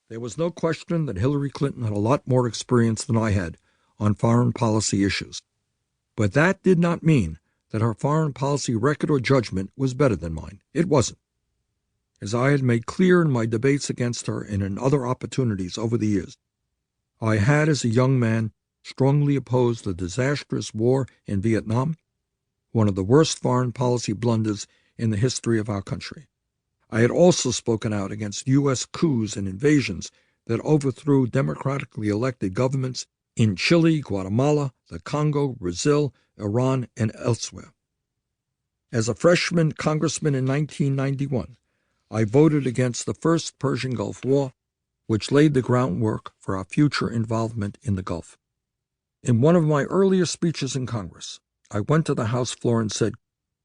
There was no question that Hillary Clinton had a lot more experience than I had on foreign policy issues. But that did not mean that her foreign policy record or judgment was better than mine. It wasn't. As I had made clear in my debates against her and in other opportunities over the years, I had, as a young man, strongly opposed the disastrous war in Vietnam, one of the worst foreign policy blunders in the history of our country. I had also spoken out against U.S. coups and invasions that overthrew democratically elected governments in Chile, Guatemala, the Congo, Brazil, Iran, and elsewhere. As a freshman congressman in 1991, I voted against the first Persian Gulf War, which laid the groundwork for our future involvement in the Gulf. In one of my earlier speeches in Congress, I went to the House floor and said,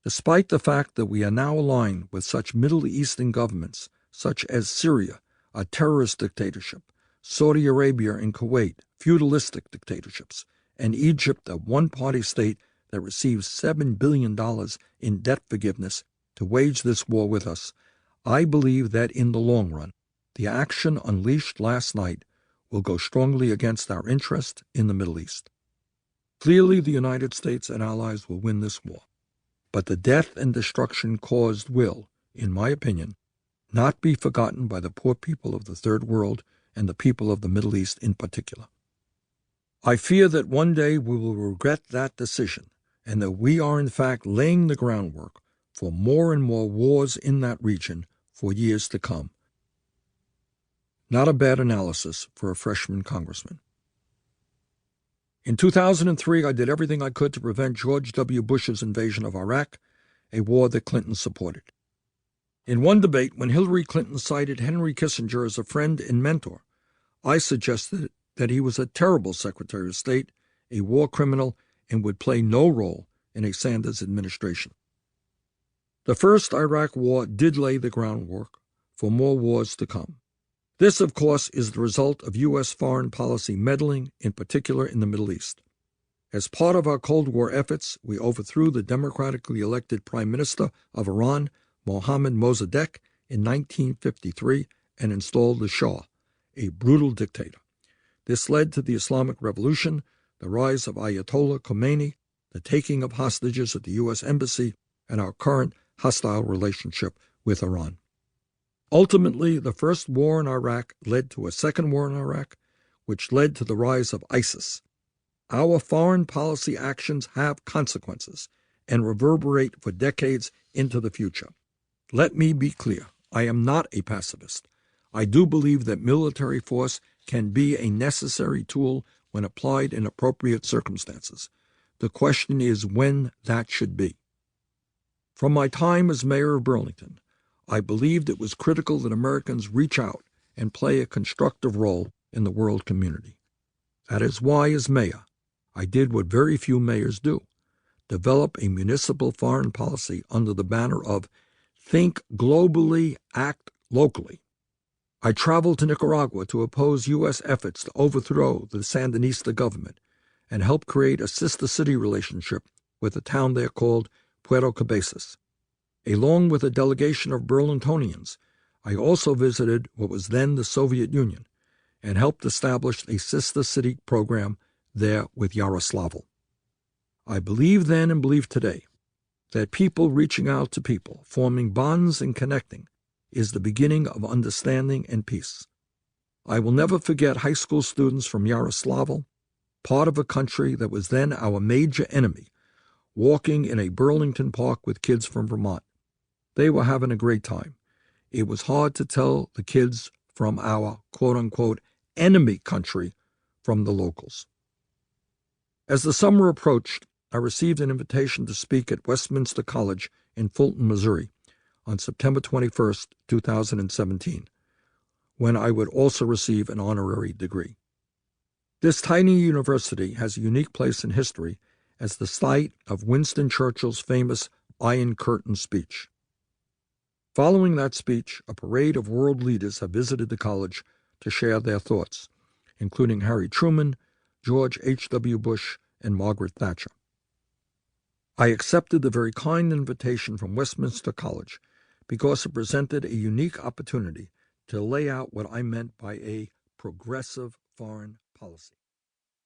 despite the fact that we are now aligned with such Middle Eastern governments, such as Syria, a terrorist dictatorship, Saudi Arabia and Kuwait, feudalistic dictatorships, and Egypt, a one-party state that receives $7 billion in debt forgiveness to wage this war with us, I believe that in the long run, the action unleashed last night will go strongly against our interest in the Middle East. Clearly, the United States and allies will win this war, but the death and destruction caused will, in my opinion, not be forgotten by the poor people of the Third World and the people of the Middle East in particular. I fear that one day we will regret that decision and that we are in fact laying the groundwork for more and more wars in that region for years to come. Not a bad analysis for a freshman congressman. In 2003, I did everything I could to prevent George W. Bush's invasion of Iraq, a war that Clinton supported. In one debate, when Hillary Clinton cited Henry Kissinger as a friend and mentor, I suggested that he was a terrible Secretary of State, a war criminal, and would play no role in a Sanders administration. The first Iraq war did lay the groundwork for more wars to come. This, of course, is the result of U.S. foreign policy meddling, in particular in the Middle East. As part of our Cold War efforts, we overthrew the democratically elected Prime Minister of Iran, Mohammad Mossadegh, in 1953 and installed the Shah, a brutal dictator. This led to the Islamic Revolution, the rise of Ayatollah Khomeini, the taking of hostages at the U.S. Embassy, and our current hostile relationship with Iran. Ultimately, the first war in Iraq led to a second war in Iraq, which led to the rise of ISIS. Our foreign policy actions have consequences and reverberate for decades into the future. Let me be clear, I am not a pacifist. I do believe that military force can be a necessary tool when applied in appropriate circumstances. The question is when that should be. From my time as mayor of Burlington, I believed it was critical that Americans reach out and play a constructive role in the world community. That is why, as mayor, I did what very few mayors do, develop a municipal foreign policy under the banner of Think Globally, Act Locally. I traveled to Nicaragua to oppose U.S. efforts to overthrow the Sandinista government and help create a sister city relationship with a town there called Puerto Cabezas. Along with a delegation of Burlingtonians, I also visited what was then the Soviet Union and helped establish a sister city program there with Yaroslavl. I believe then and believe today that people reaching out to people, forming bonds and connecting, is the beginning of understanding and peace. I will never forget high school students from Yaroslavl, part of a country that was then our major enemy, walking in a Burlington park with kids from Vermont. They were having a great time. It was hard to tell the kids from our quote-unquote enemy country from the locals. As the summer approached, I received an invitation to speak at Westminster College in Fulton, Missouri, on September 21st, 2017, when I would also receive an honorary degree. This tiny university has a unique place in history as the site of Winston Churchill's famous Iron Curtain speech. Following that speech, a parade of world leaders have visited the college to share their thoughts, including Harry Truman, George H.W. Bush, and Margaret Thatcher. I accepted the very kind invitation from Westminster College because it presented a unique opportunity to lay out what I meant by a progressive foreign policy.